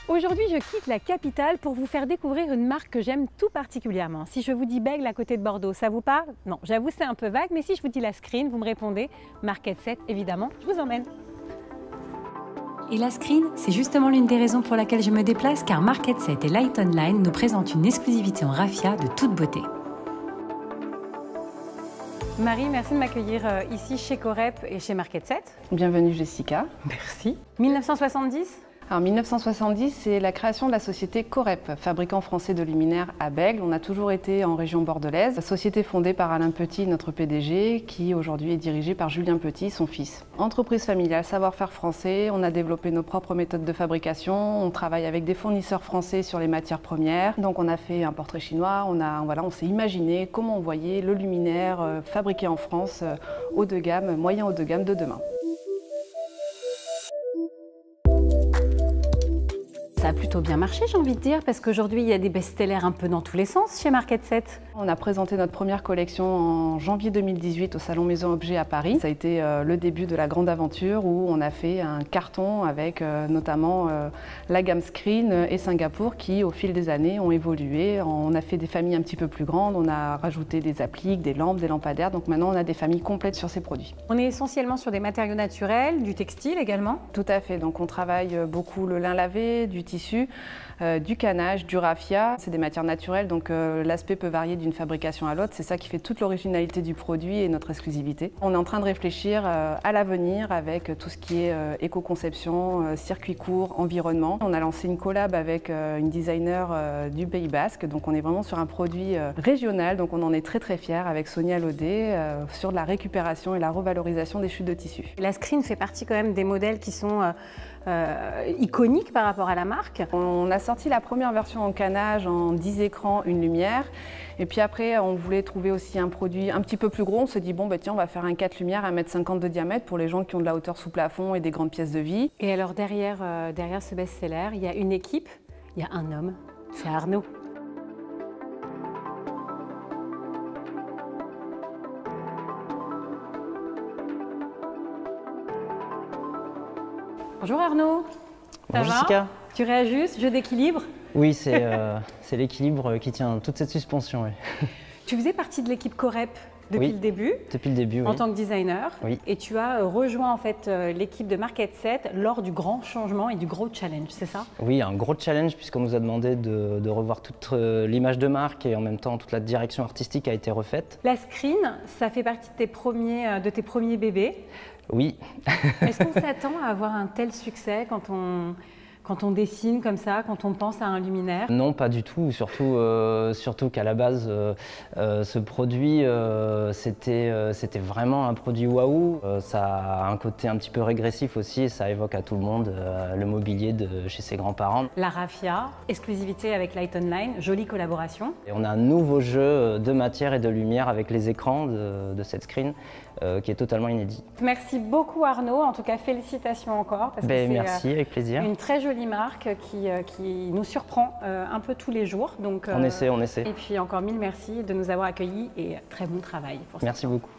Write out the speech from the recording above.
Aujourd'hui, je quitte la capitale pour vous faire découvrir une marque que j'aime tout particulièrement. Si je vous dis Bègle à côté de Bordeaux, ça vous parle? Non, j'avoue c'est un peu vague, mais si je vous dis la Screen, vous me répondez Market 7, évidemment, je vous emmène. Et la Screen, c'est justement l'une des raisons pour laquelle je me déplace, car Market 7 et Light Online nous présentent une exclusivité en raffia de toute beauté. Marie, merci de m'accueillir ici chez Corep et chez Market 7. Bienvenue Jessica. Merci. 1970? Alors 1970, c'est la création de la société Corep, fabricant français de luminaires à Bègle. On a toujours été en région bordelaise. La société fondée par Alain Petit, notre PDG, qui aujourd'hui est dirigée par Julien Petit, son fils. Entreprise familiale, savoir-faire français, on a développé nos propres méthodes de fabrication, on travaille avec des fournisseurs français sur les matières premières. Donc on a fait un portrait chinois, on s'est imaginé comment on voyait le luminaire fabriqué en France, haut de gamme, moyen haut de gamme de demain. Ça a plutôt bien marché, j'ai envie de dire, parce qu'aujourd'hui, il y a des best-sellers un peu dans tous les sens chez Market 7. On a présenté notre première collection en janvier 2018 au Salon Maison Objet à Paris. Ça a été le début de la grande aventure où on a fait un carton avec notamment la gamme Screen et Singapour qui, au fil des années, ont évolué. On a fait des familles un petit peu plus grandes, on a rajouté des appliques, des lampes, des lampadaires. Donc maintenant, on a des familles complètes sur ces produits. On est essentiellement sur des matériaux naturels, du textile également? Tout à fait. Donc on travaille beaucoup le lin lavé, du tissu, du canage, du raffia. C'est des matières naturelles, donc l'aspect peut varier d'une fabrication à l'autre. C'est ça qui fait toute l'originalité du produit et notre exclusivité. On est en train de réfléchir à l'avenir avec tout ce qui est éco-conception, circuit court, environnement. On a lancé une collab avec une designer du Pays Basque, donc on est vraiment sur un produit régional, donc on en est très fiers avec Sonia Laudet sur la récupération et la revalorisation des chutes de tissu. La Screen fait partie quand même des modèles qui sont iconiques par rapport à la marque. On a sorti la première version en canage en 10 écrans, une lumière. Et puis après, on voulait trouver aussi un produit un petit peu plus gros. On s'est dit, bon, bah, tiens, on va faire un 4 lumières à 1,50 m de diamètre pour les gens qui ont de la hauteur sous plafond et des grandes pièces de vie. Et alors derrière ce best-seller, il y a une équipe, il y a un homme, c'est Arnaud. Bonjour Arnaud. Bonjour Jessica. Tu réajustes, jeu d'équilibre? Oui, c'est l'équilibre qui tient toute cette suspension. Oui. Tu faisais partie de l'équipe Corep depuis le début? Depuis le début, oui. En tant que designer. Oui. Et tu as rejoint en fait l'équipe de Market 7 lors du grand changement et du gros challenge, c'est ça? Oui, un gros challenge puisqu'on nous a demandé de revoir toute l'image de marque et en même temps toute la direction artistique a été refaite. La Screen, ça fait partie de tes premiers bébés. Oui. Est-ce qu'on s'attend à avoir un tel succès quand on dessine comme ça, quand on pense à un luminaire? Non, pas du tout. Surtout qu'à la base, ce produit, c'était vraiment un produit waouh. Ça a un côté un petit peu régressif aussi. Ça évoque à tout le monde le mobilier de chez ses grands-parents. La raffia, exclusivité avec Light Online, jolie collaboration. Et on a un nouveau jeu de matière et de lumière avec les écrans de cette Screen qui est totalement inédit. Merci beaucoup Arnaud. En tout cas, félicitations encore. Parce que merci, avec plaisir. Une très jolie marque qui nous surprend un peu tous les jours. Donc, on essaie. Et puis encore mille merci de nous avoir accueillis et très bon travail pour ça. Merci beaucoup.